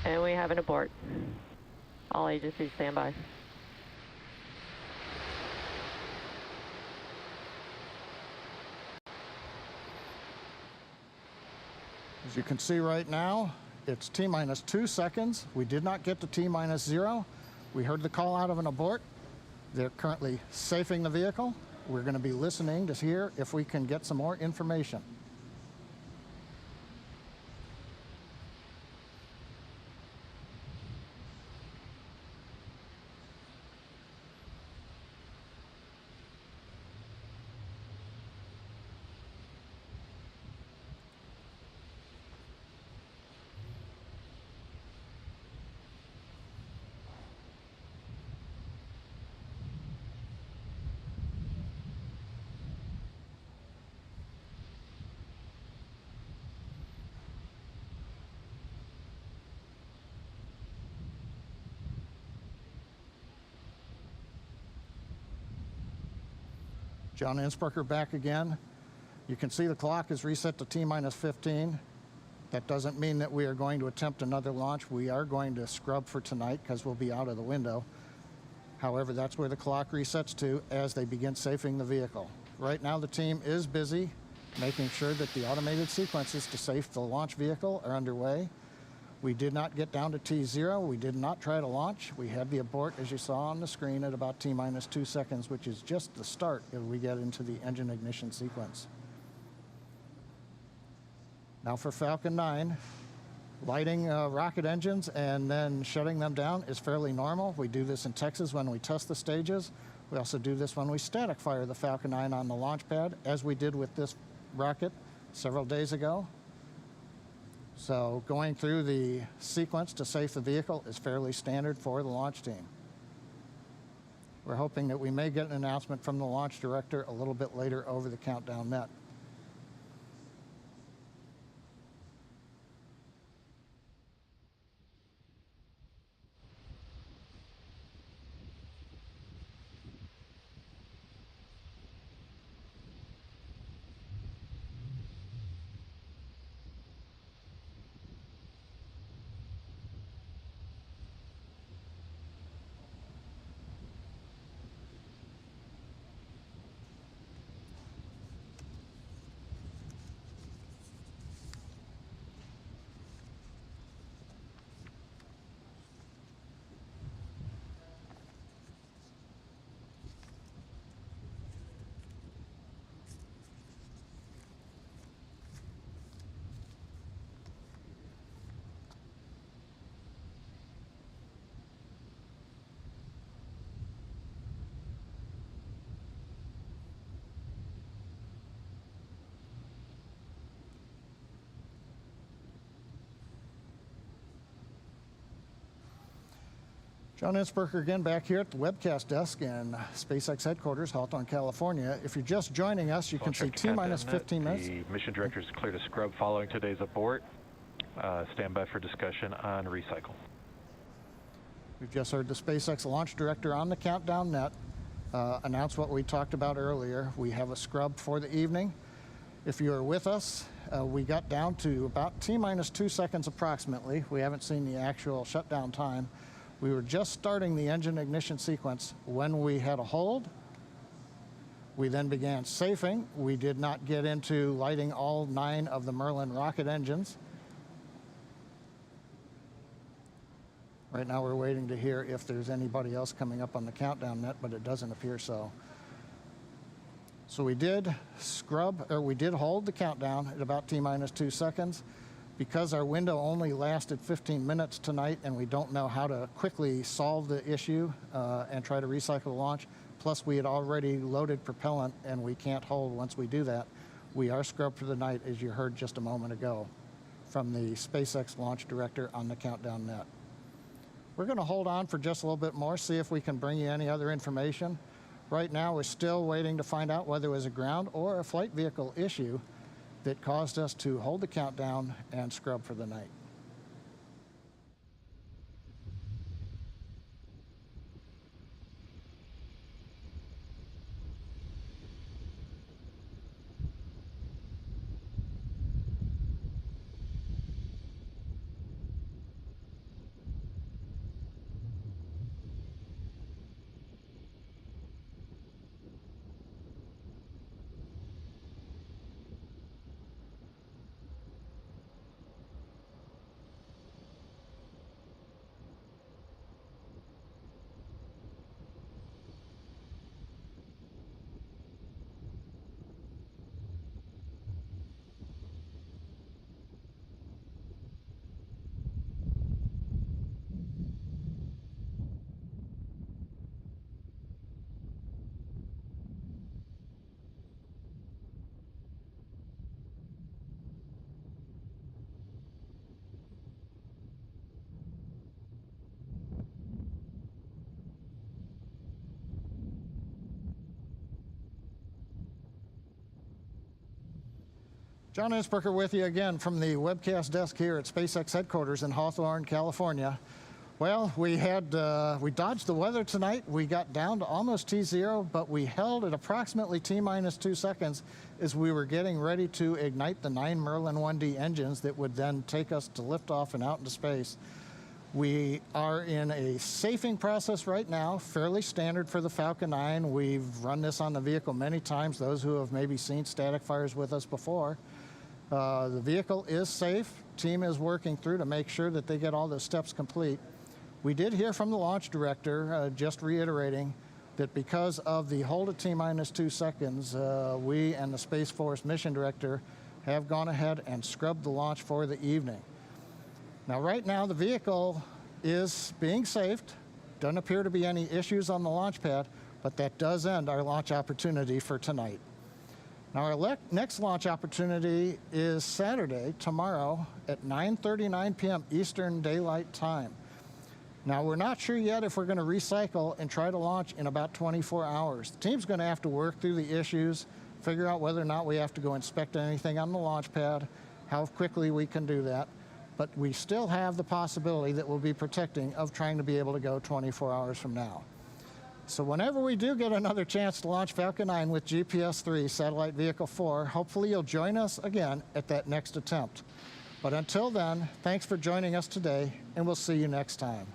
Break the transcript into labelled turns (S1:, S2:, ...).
S1: And we have an abort. All agencies stand by.
S2: As you can see right now, it's T-minus 2 seconds. We did not get to T-minus 0. We heard the call out of an abort. They're currently safing the vehicle. We're going to be listening to hear if we can get some more information. John Innsbrucker back again. You can see the clock is reset to T-minus 15. That doesn't mean that we are going to attempt another launch. We are going to scrub for tonight because we'll be out of the window. However, that's where the clock resets to as they begin safing the vehicle. Right now the team is busy making sure that the automated sequences to safe the launch vehicle are underway. We did not get down to T0. We did not try to launch. We had the abort, as you saw on the screen, at about T-minus 2 seconds, which is just the start as we get into the engine ignition sequence. Now for Falcon 9, lighting rocket engines and then shutting them down is fairly normal. We do this in Texas when we test the stages. We also do this when we static fire the Falcon 9 on the launch pad, as we did with this rocket several days ago. So going through the sequence to safe the vehicle is fairly standard for the launch team. We're hoping that we may get an announcement from the launch director a little bit later over the countdown net. John Innsbrucker again back here at the webcast desk in SpaceX headquarters, Hawthorne, California. If you're just joining us, you can see T-minus 15 minutes.
S3: The mission director is clear to scrub following today's abort. Stand by for discussion on recycle.
S2: We've just heard the SpaceX launch director on the countdown net announce what we talked about earlier. We have a scrub for the evening. If you are with us, we got down to about T-minus 2 seconds approximately. We haven't seen the actual shutdown time. We were just starting the engine ignition sequence when we had a hold. We then began safing. We did not get into lighting all 9 of the Merlin rocket engines. Right now we're waiting to hear if there's anybody else coming up on the countdown net, but it doesn't appear so. So we did scrub, or we did hold the countdown at about T-minus 2 seconds. Because our window only lasted 15 minutes tonight and we don't know how to quickly solve the issue and try to recycle the launch, plus we had already loaded propellant and we can't hold once we do that, we are scrubbed for the night, as you heard just a moment ago from the SpaceX launch director on the countdown net. We're going to hold on for just a little bit more, see if we can bring you any other information. Right now we're still waiting to find out whether it was a ground or a flight vehicle issue that caused us to hold the countdown and scrub for the night. John Innsbrucker with you again from the webcast desk here at SpaceX headquarters in Hawthorne, California. Well, we dodged the weather tonight. We got down to almost T0, but we held at approximately T-minus 2 seconds as we were getting ready to ignite the 9 Merlin 1D engines that would then take us to liftoff and out into space. We are in a safing process right now, fairly standard for the Falcon 9. We've run this on the vehicle many times, those who have maybe seen static fires with us before. The vehicle is safe. Team is working through to make sure that they get all the steps complete. We did hear from the launch director, just reiterating that because of the hold at T-minus 2 seconds, we and the Space Force mission director have gone ahead and scrubbed the launch for the evening. Now, right now, the vehicle is being saved. Doesn't appear to be any issues on the launch pad, but that does end our launch opportunity for tonight. Now, our next launch opportunity is Saturday, tomorrow, at 9:39 p.m. Eastern Daylight Time. Now, we're not sure yet if we're going to recycle and try to launch in about 24 hours. The team's going to have to work through the issues, figure out whether or not we have to go inspect anything on the launch pad, how quickly we can do that. But we still have the possibility that we'll be protecting of trying to be able to go 24 hours from now. So whenever we do get another chance to launch Falcon 9 with GPS-3 Satellite Vehicle 4, hopefully you'll join us again at that next attempt. But until then, thanks for joining us today, and we'll see you next time.